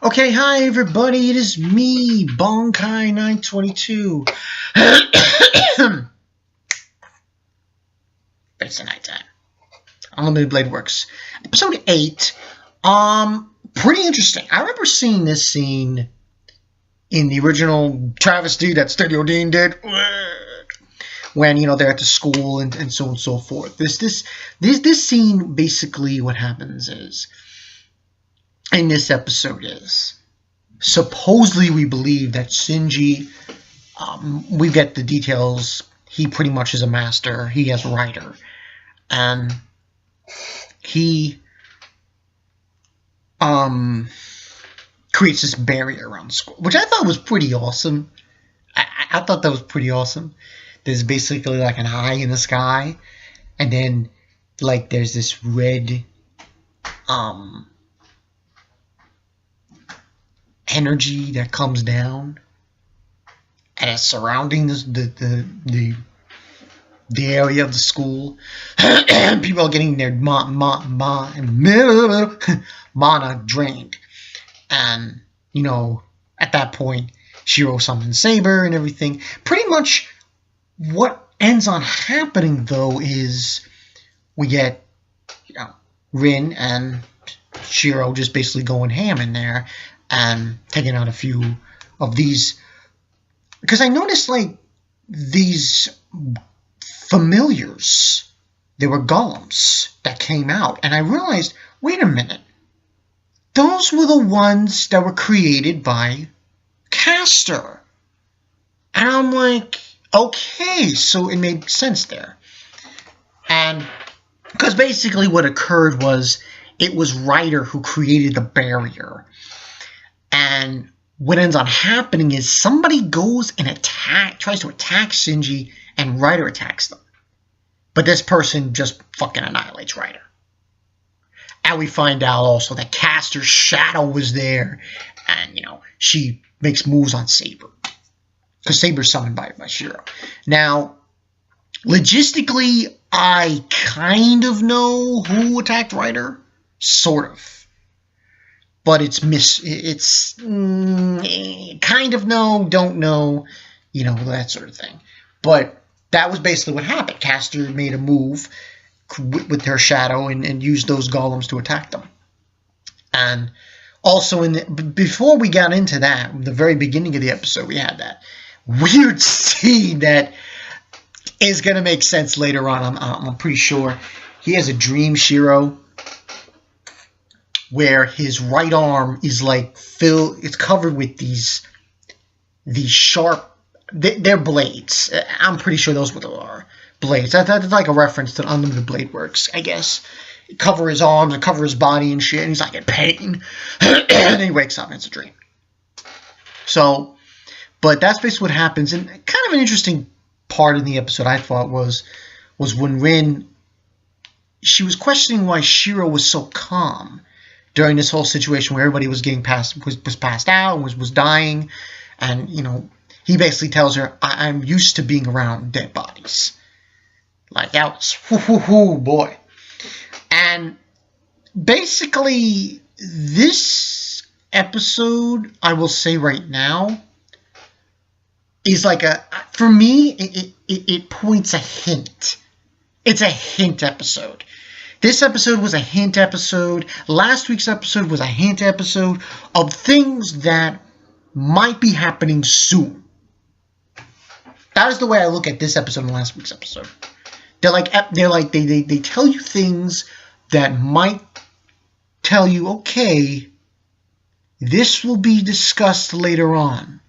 Okay, hi everybody, it is me, Bonkai922. It's the nighttime. Unlimited Blade Works. Episode 8. Pretty interesting. I remember seeing this scene in the original travesty that Studio Dean did. When, they're at the school and so on and so forth. This scene, basically what happens is, in this episode is, supposedly we believe that Shinji, we get the details, he pretty much is a master, he has Rider, and he creates this barrier around the school, which I thought was pretty awesome. I thought that was pretty awesome. There's basically like an eye in the sky, and then like there's this red energy that comes down and it's surrounding the area of the school. People are getting their mana drained, and at that point Shiro summons Saber and everything. Pretty much what ends on happening though is we get Rin and Shiro just basically going ham in there and taking out a few of these, because I noticed like these familiars, they were golems that came out, and I realized, wait a minute, those were the ones that were created by Castor. And I'm like, okay, so it made sense there. And because basically what occurred was it was Rider who created the barrier. And what ends on happening is somebody goes and tries to attack Shinji, and Rider attacks them. But this person just fucking annihilates Rider. And we find out also that Castor's shadow was there, and she makes moves on Saber, because Saber's summoned by Shiro. Now, logistically, I kind of know who attacked Rider, sort of. But it's kind of know, don't know, that sort of thing. But that was basically what happened. Castor made a move with her shadow and used those golems to attack them. And also, before we got into that, the very beginning of the episode, we had that weird scene that is going to make sense later on. I'm pretty sure he has a dream, Shiro, where his right arm is like it's covered with these sharp, they're blades. I'm pretty sure those are blades. That's like a reference to Unlimited Blade Works, I guess. Cover his arms and cover his body and shit, and he's like in pain. And then he wakes up and it's a dream. So, but that's basically what happens. And kind of an interesting part in the episode, I thought, was when Rin, she was questioning why Shiro was so calm during this whole situation where everybody was getting passed out and was dying. And, he basically tells her, I'm used to being around dead bodies. Like, that was, boy. And basically, this episode, I will say right now, is like for me, it points a hint. It's a hint episode. This episode was a hint episode. Last week's episode was a hint episode of things that might be happening soon. That is the way I look at this episode and last week's episode. They tell you things that might tell you, okay, this will be discussed later on.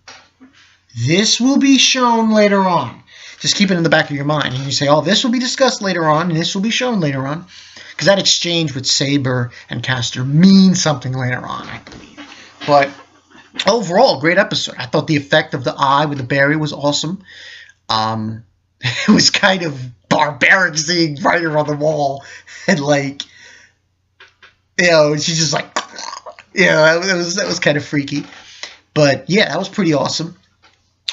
This will be shown later on. Just keep it in the back of your mind. And you say, oh, this will be discussed later on, and this will be shown later on. Because that exchange with Saber and Castor means something later on, I believe. But overall, great episode. I thought the effect of the eye with the barrier was awesome. It was kind of barbaric seeing Rider on the wall. And she's just like, that was kind of freaky. But yeah, that was pretty awesome.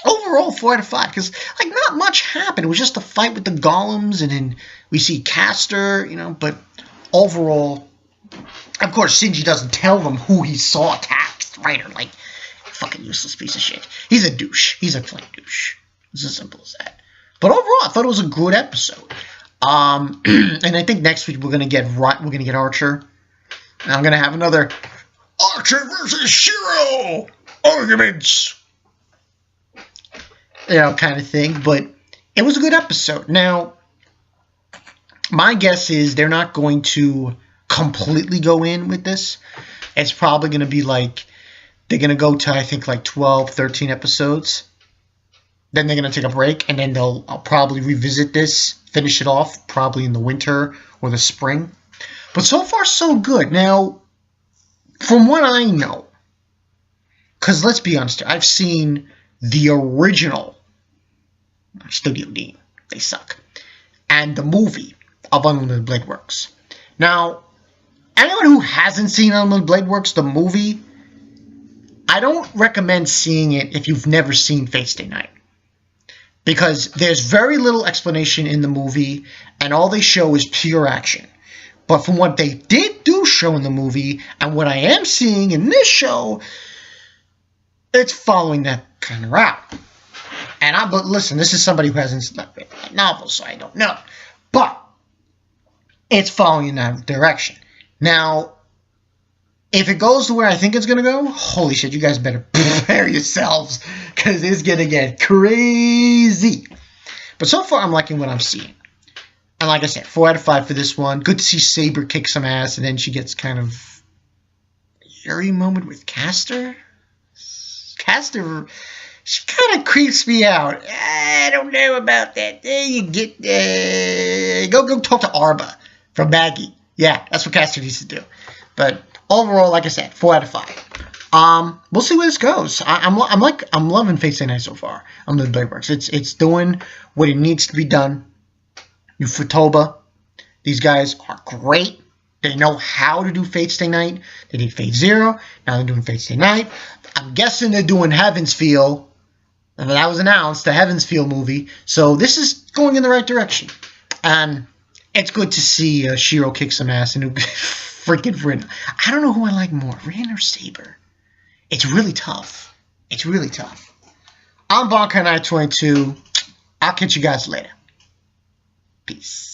Overall, 4 out of 5, because not much happened. It was just a fight with the golems, and then we see Castor, but overall, Of course, Shinji doesn't tell them who he saw attack Rider. Like, fucking useless piece of shit. He's a douche. He's a plain douche. It's as simple as that. But overall, I thought it was a good episode. And I think next week we're gonna get Archer. And I'm gonna have another Archer versus Shiro arguments. Kind of thing. But it was a good episode. Now, my guess is they're not going to completely go in with this. It's probably going to be like, they're going to go to, I think, like 12, 13 episodes. Then they're going to take a break, and then they'll probably revisit this, finish it off, probably in the winter or the spring. But so far, so good. Now, from what I know, because let's be honest, I've seen the original Studio D. They suck. And the movie of Unlimited Blade Works. Now, anyone who hasn't seen Unlimited Blade Works, the movie, I don't recommend seeing it if you've never seen Fate Stay Night. Because there's very little explanation in the movie, and all they show is pure action. But from what they did show in the movie, and what I am seeing in this show, it's following that kind of route. But listen, this is somebody who hasn't read that novel, so I don't know. But it's following in that direction. Now, if it goes to where I think it's going to go, holy shit, you guys better prepare yourselves, because it's going to get crazy. But so far, I'm liking what I'm seeing. And like I said, 4 out of 5 for this one. Good to see Saber kick some ass, and then she gets kind of a eerie moment with Caster. Caster, she kind of creeps me out. I don't know about that. You get go talk to Arba from Maggie. Yeah, that's what Caster needs to do. But overall, like I said, 4 out of 5. We'll see where this goes. I'm loving Fate Stay Night so far. I'm the Blade Works. It's doing what it needs to be done. Ufotable, these guys are great. They know how to do Fate Stay Night. They did Fate Zero. Now they're doing Fate Stay Night. I'm guessing they're doing Heaven's Feel. And that was announced, the Heaven's Feel movie. So this is going in the right direction. And it's good to see Shiro kick some ass and freaking Rin. I don't know who I like more, Rin or Saber. It's really tough. It's really tough. I'm Bonkai Knight 22. I'll catch you guys later. Peace.